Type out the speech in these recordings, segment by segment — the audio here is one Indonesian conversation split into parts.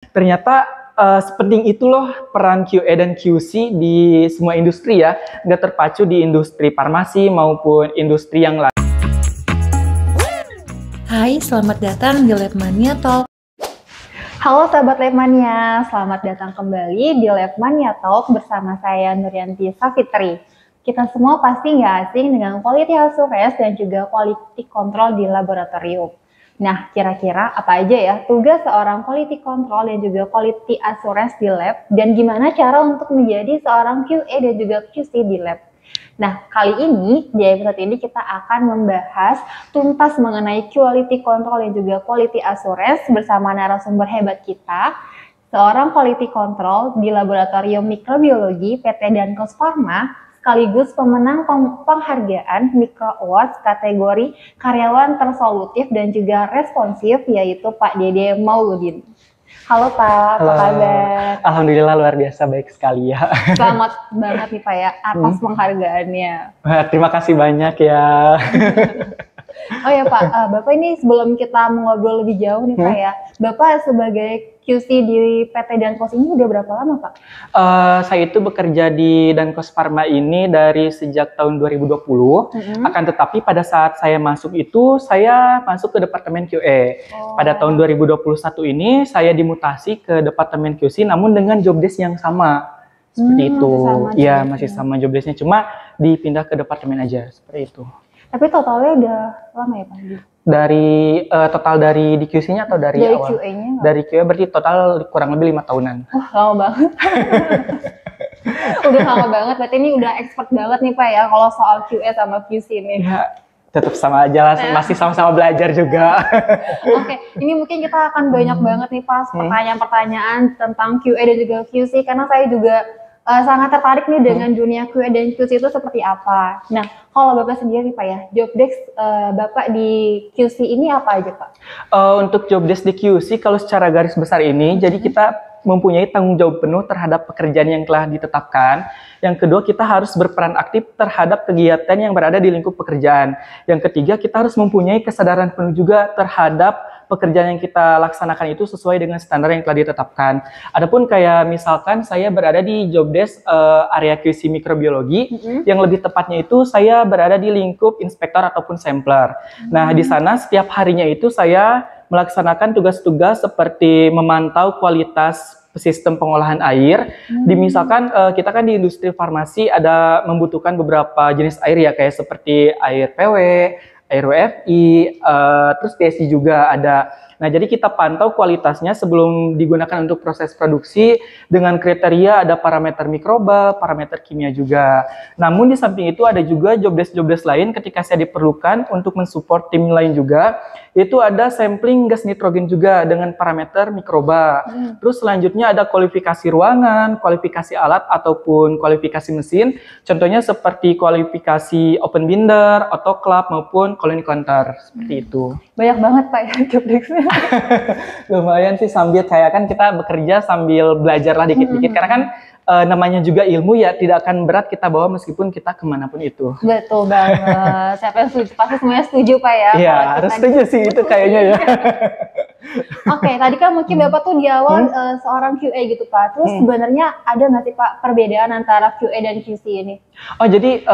Ternyata sepenting itu loh peran QA dan QC di semua industri ya, nggak terpacu di industri farmasi maupun industri yang lain. Hai, selamat datang di Labmania Talk. Halo sahabat Labmania, selamat datang kembali di Labmania Talk bersama saya Nuryanti Safitri. Kita semua pasti nggak asing dengan quality assurance dan juga quality control di laboratorium. Nah, kira-kira apa aja ya tugas seorang quality control dan juga quality assurance di lab, dan gimana cara untuk menjadi seorang QA dan juga QC di lab? Nah, kali ini, di episode ini kita akan membahas tuntas mengenai quality control dan juga quality assurance bersama narasumber hebat kita, seorang quality control di Laboratorium Mikrobiologi PT Dankos Pharma, sekaligus pemenang penghargaan Micro Awards kategori karyawan tersolutif dan juga responsif, yaitu Pak Dede Mauludin. Halo Pak, apa kabar? Alhamdulillah luar biasa, baik sekali ya. Selamat banget nih Pak ya atas penghargaannya. Terima kasih banyak ya. Oh ya Pak, Bapak ini sebelum kita mengobrol lebih jauh nih Pak ya, Bapak sebagai QC di PT Dankos ini udah berapa lama Pak? Saya itu bekerja di Dankos Pharma ini dari sejak tahun 2020. Akan tetapi pada saat saya masuk itu, saya masuk ke Departemen QA. Pada tahun 2021 ini, saya dimutasi ke Departemen QC namun dengan job desk yang sama. Seperti itu. Iya, masih sama job desk-nya, cuma dipindah ke Departemen aja, seperti itu. Tapi totalnya udah lama ya Pak? Dari total dari di QC-nya atau dari awal? QA-nya? Dari QA berarti total kurang lebih 5 tahunan. Wah, lama banget. Udah lama banget, berarti ini udah expert banget nih Pak ya kalau soal QA sama QC ini. Ya, tetap sama aja lah, masih sama-sama belajar juga. Oke, ini mungkin kita akan banyak banget nih Pak pertanyaan-pertanyaan tentang QA dan juga QC, karena saya juga sangat tertarik nih dengan dunia QA dan QC itu seperti apa. Nah, kalau Bapak sendiri Pak ya, job desk Bapak di QC ini apa aja Pak? Untuk job desk di QC, kalau secara garis besar ini, jadi kita mempunyai tanggung jawab penuh terhadap pekerjaan yang telah ditetapkan. Yang kedua, kita harus berperan aktif terhadap kegiatan yang berada di lingkup pekerjaan. Yang ketiga, kita harus mempunyai kesadaran penuh juga terhadap pekerjaan yang kita laksanakan itu sesuai dengan standar yang telah ditetapkan. Adapun kayak misalkan saya berada di job desk area QC mikrobiologi, yang lebih tepatnya itu saya berada di lingkup inspektor ataupun sampler. Nah, di sana setiap harinya itu saya melaksanakan tugas-tugas seperti memantau kualitas sistem pengolahan air. Misalkan kita kan di industri farmasi ada membutuhkan beberapa jenis air ya, kayak seperti air PW, air WFI, terus TSI juga ada. Nah, jadi kita pantau kualitasnya sebelum digunakan untuk proses produksi dengan kriteria ada parameter mikroba, parameter kimia juga. Namun di samping itu ada juga job desk lain ketika saya diperlukan untuk mensupport tim lain juga, yaitu ada sampling gas nitrogen juga dengan parameter mikroba. Terus selanjutnya ada kualifikasi ruangan, kualifikasi alat ataupun kualifikasi mesin. Contohnya seperti kualifikasi open binder, autoclave maupun colony counter, seperti itu. Banyak banget Pak ya job desk-nya. Lumayan sih, sambil kayak kan kita bekerja sambil belajar lah dikit-dikit, karena kan namanya juga ilmu ya, tidak akan berat kita bawa meskipun kita kemanapun itu. Betul banget. Siapa yang setuju? Pasti semuanya setuju Pak ya. Iya, harus setuju sih itu kayaknya ya. Oke, tadi kan mungkin Bapak tuh di awal seorang QA gitu Pak. Terus sebenarnya ada nggak sih Pak perbedaan antara QA dan QC ini? Oh, jadi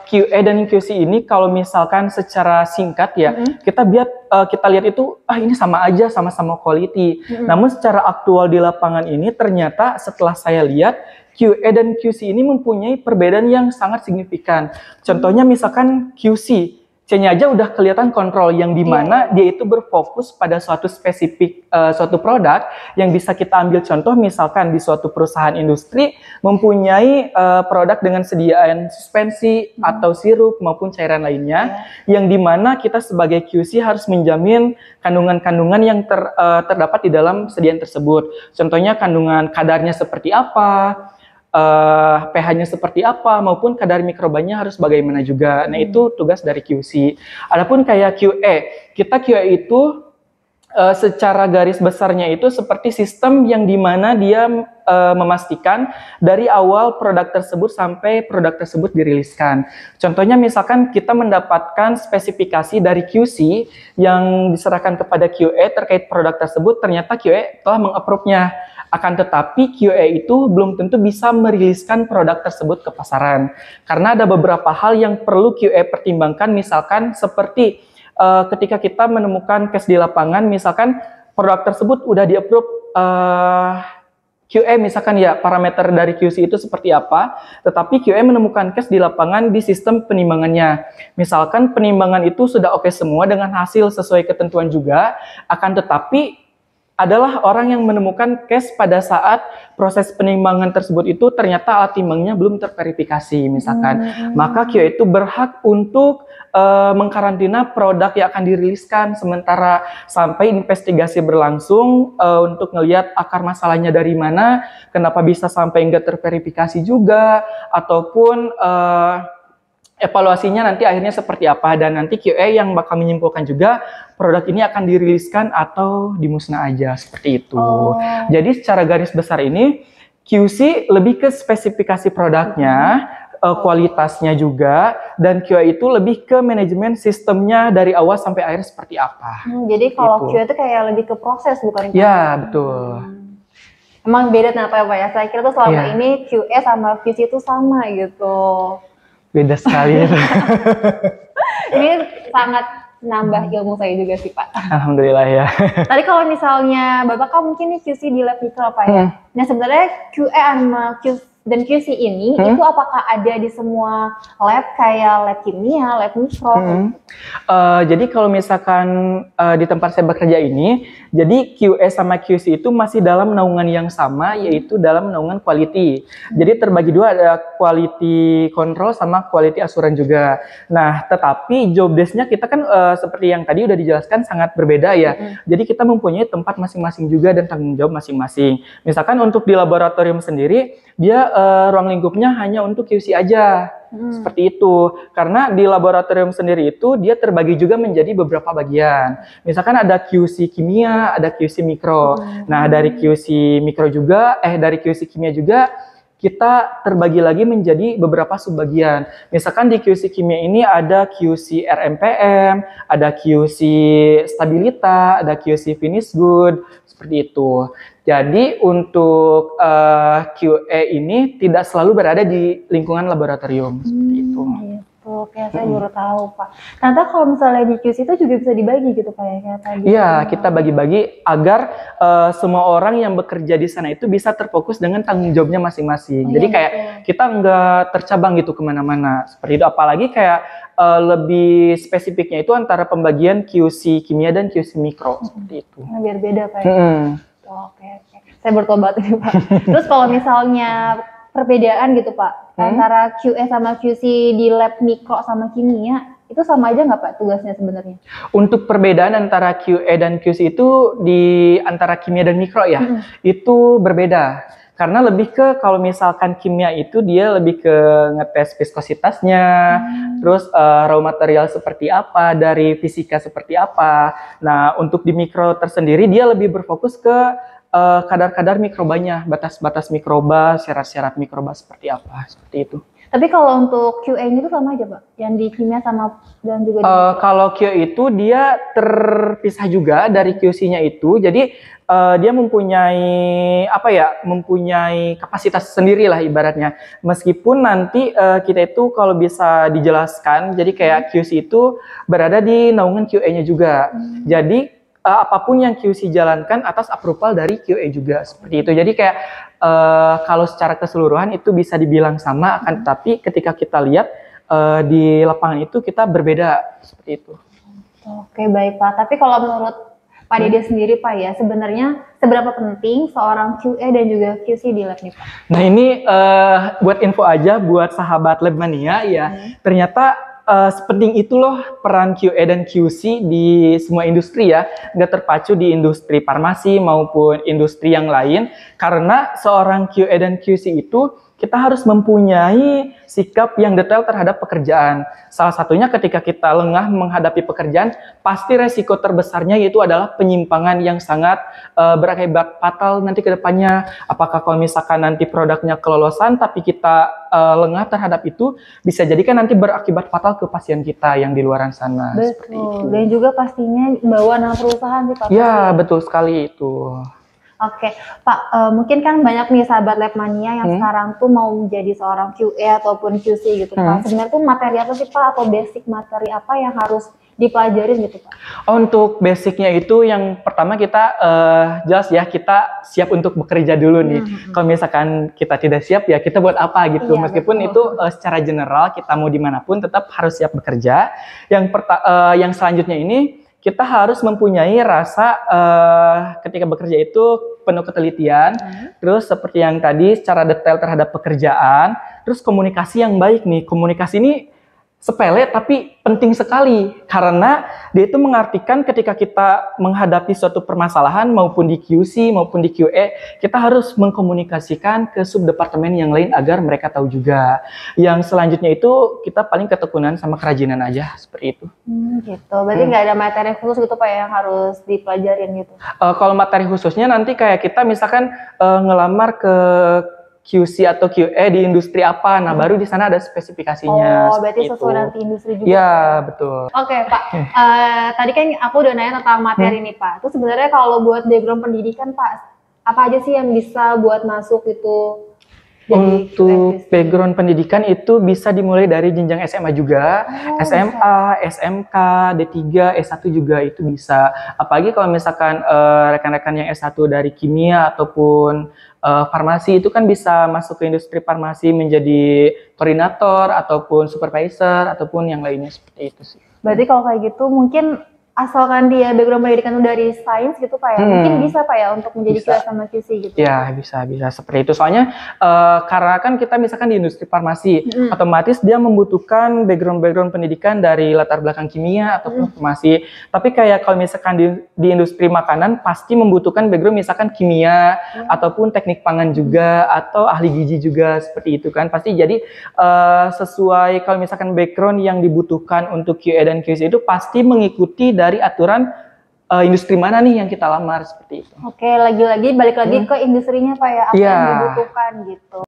QA dan QC ini kalau misalkan secara singkat ya, kita lihat itu ini sama aja, sama-sama quality. Namun secara aktual di lapangan ini ternyata setelah saya lihat QA dan QC ini mempunyai perbedaan yang sangat signifikan. Contohnya misalkan QC, C-nya aja udah kelihatan kontrol, yang dimana dia itu berfokus pada suatu spesifik suatu produk yang bisa kita ambil contoh misalkan di suatu perusahaan industri mempunyai produk dengan sediaan suspensi atau sirup maupun cairan lainnya, yang dimana kita sebagai QC harus menjamin kandungan-kandungan yang terdapat di dalam sediaan tersebut. Contohnya kandungan kadarnya seperti apa, pH-nya seperti apa, maupun kadar mikrobanya harus bagaimana juga. Nah, itu tugas dari QC. Adapun kayak QA, kita QA itu secara garis besarnya itu seperti sistem yang dimana dia memastikan dari awal produk tersebut sampai produk tersebut diriliskan. Contohnya misalkan kita mendapatkan spesifikasi dari QC yang diserahkan kepada QA terkait produk tersebut, ternyata QA telah meng-approve-nya. Akan tetapi QA itu belum tentu bisa meriliskan produk tersebut ke pasaran. Karena ada beberapa hal yang perlu QA pertimbangkan, misalkan seperti ketika kita menemukan case di lapangan, misalkan produk tersebut udah di-approve QA, misalkan ya parameter dari QC itu seperti apa, tetapi QA menemukan case di lapangan di sistem penimbangannya. Misalkan penimbangan itu sudah oke semua dengan hasil sesuai ketentuan juga, akan tetapi adalah orang yang menemukan case pada saat proses penimbangan tersebut itu ternyata alat timbangnya belum terverifikasi misalkan. Maka QA itu berhak untuk mengkarantina produk yang akan diriliskan sementara sampai investigasi berlangsung untuk ngelihat akar masalahnya dari mana, kenapa bisa sampai nggak terverifikasi juga, ataupun evaluasinya nanti akhirnya seperti apa, dan nanti QA yang bakal menyimpulkan juga produk ini akan diriliskan atau dimusnah aja, seperti itu. Jadi secara garis besar ini QC lebih ke spesifikasi produknya, kualitasnya juga, dan QA itu lebih ke manajemen sistemnya dari awal sampai akhir seperti apa. Jadi kalau QA itu kayak lebih ke proses, bukan? Ya, betul. Emang beda kenapa ya Pak ya? Saya kira tuh selama ini QA sama QC itu sama gitu. Beda sekali. Ini sangat nambah ilmu saya juga sih Pak. Alhamdulillah ya. Tadi kalau misalnya Bapak kan mungkin nih QC di lab mikro Pak ya. Nah sebenarnya QA sama QC ini itu apakah ada di semua lab kayak lab kimia, lab mikro? Jadi kalau misalkan di tempat saya bekerja ini, jadi QA sama QC itu masih dalam naungan yang sama, yaitu dalam naungan quality. Jadi terbagi dua, ada quality control sama quality assurance juga. Nah, tetapi job desk-nya kita kan seperti yang tadi udah dijelaskan sangat berbeda ya. Jadi kita mempunyai tempat masing-masing juga dan tanggung jawab masing-masing. Misalkan untuk di laboratorium sendiri, dia ruang lingkupnya hanya untuk QC aja. Seperti itu. Karena di laboratorium sendiri itu dia terbagi juga menjadi beberapa bagian. Misalkan ada QC kimia, ada QC mikro. Nah, dari QC mikro juga, dari QC kimia juga kita terbagi lagi menjadi beberapa subbagian. Misalkan di QC kimia ini ada QC RMPM, ada QC stabilita, ada QC finish good, seperti itu. Jadi untuk QA ini tidak selalu berada di lingkungan laboratorium, seperti itu. Oke, saya baru tahu Pak. Ternyata kalau misalnya di QC itu juga bisa dibagi gitu Pak ya kayak tadi. Iya, kita bagi-bagi agar semua orang yang bekerja di sana itu bisa terfokus dengan tanggung jawabnya masing-masing. Jadi kayak kita nggak tercabang gitu kemana-mana. Seperti itu. Apalagi kayak lebih spesifiknya itu antara pembagian QC kimia dan QC mikro, seperti itu. Nah, biar beda Pak ya. Oke. Saya bertobat ini Pak. Terus kalau misalnya perbedaan gitu Pak, antara QA sama QC di lab mikro sama kimia, itu sama aja nggak Pak tugasnya sebenarnya? Untuk perbedaan antara QA dan QC itu di antara kimia dan mikro ya, itu berbeda. Karena lebih ke kalau misalkan kimia itu dia lebih ke ngetes viskositasnya, terus raw material seperti apa, dari fisika seperti apa. Nah, untuk di mikro tersendiri dia lebih berfokus ke kadar-kadar mikrobanya, batas-batas mikroba, syarat-syarat mikroba seperti apa, seperti itu. Tapi kalau untuk QA-nya itu sama aja Pak? Yang di kimia sama dan juga di kalau QA itu dia terpisah juga dari QC-nya itu, jadi dia mempunyai mempunyai kapasitas sendiri lah ibaratnya. Meskipun nanti kita itu kalau bisa dijelaskan, jadi kayak QC itu berada di naungan QA-nya juga. Jadi apapun yang QC jalankan atas approval dari QA juga, seperti itu. Jadi kayak kalau secara keseluruhan itu bisa dibilang sama, akan tetapi ketika kita lihat di lapangan itu kita berbeda, seperti itu. Oke, baik Pak. Tapi kalau menurut Pak Dede sendiri Pak ya, sebenarnya seberapa penting seorang QA dan juga QC di lab nih Pak? Nah ini buat info aja buat sahabat Labmania ya, ternyata sepenting itu loh peran QA dan QC di semua industri ya, nggak terpacu di industri farmasi maupun industri yang lain, karena seorang QA dan QC itu kita harus mempunyai sikap yang detail terhadap pekerjaan. Salah satunya ketika kita lengah menghadapi pekerjaan, pasti resiko terbesarnya yaitu adalah penyimpangan yang sangat berakibat fatal nanti ke depannya. Apakah kalau misalkan nanti produknya kelolosan tapi kita lengah terhadap itu, bisa jadi kan nanti berakibat fatal ke pasien kita yang di luaran sana. Betul. Dan juga pastinya bawa nama perusahaan sih Pak. Ya, betul sekali itu. Oke, Pak, mungkin kan banyak nih sahabat Labmania yang sekarang tuh mau menjadi seorang QA ataupun QC gitu Pak. Sebenarnya tuh materi apa sih Pak, atau basic materi apa yang harus dipelajarin gitu Pak? Oh, untuk basicnya itu yang pertama kita jelas ya, kita siap untuk bekerja dulu nih. Kalau misalkan kita tidak siap ya kita buat apa gitu. Iya, Meskipun betul. itu secara general kita mau dimanapun tetap harus siap bekerja. Yang selanjutnya ini kita harus mempunyai rasa ketika bekerja itu penuh ketelitian, terus seperti yang tadi secara detail terhadap pekerjaan, terus komunikasi yang baik nih. Komunikasi ini sepele tapi penting sekali karena dia itu mengartikan ketika kita menghadapi suatu permasalahan maupun di QC maupun di QA, kita harus mengkomunikasikan ke subdepartemen yang lain agar mereka tahu juga. Yang selanjutnya itu kita paling ketekunan sama kerajinan aja seperti itu. Gitu. Berarti nggak ada materi khusus gitu Pak yang harus dipelajarin gitu? Kalau materi khususnya nanti kayak kita misalkan ngelamar ke QC atau QA di industri apa, nah baru di sana ada spesifikasinya. Oh, berarti sesuai itu. nanti industri juga. Ya, betul. Oke Pak, tadi kan aku udah nanya tentang materi nih Pak. Terus sebenarnya kalau buat background pendidikan Pak, apa aja sih yang bisa buat masuk itu? Untuk background pendidikan itu bisa dimulai dari jenjang SMA juga, SMA, SMK, D3, S1 juga itu bisa. Apalagi kalau misalkan rekan-rekan yang S1 dari kimia ataupun farmasi itu kan bisa masuk ke industri farmasi menjadi koordinator ataupun supervisor ataupun yang lainnya seperti itu sih. Berarti kalau kayak gitu mungkin asalkan dia background pendidikan dari sains gitu Pak ya, mungkin bisa Pak ya untuk menjadi QA sama QC gitu. Ya, bisa seperti itu. Soalnya karena kan kita misalkan di industri farmasi, otomatis dia membutuhkan background pendidikan dari latar belakang kimia ataupun farmasi. Tapi kayak kalau misalkan di industri makanan pasti membutuhkan background misalkan kimia ataupun teknik pangan juga atau ahli gizi juga seperti itu kan. Pasti jadi sesuai kalau misalkan background yang dibutuhkan untuk QA dan QC itu pasti mengikuti dari aturan industri mana nih yang kita lamar seperti itu. Oke, lagi-lagi balik lagi ke industrinya Pak ya, apa yang dibutuhkan gitu.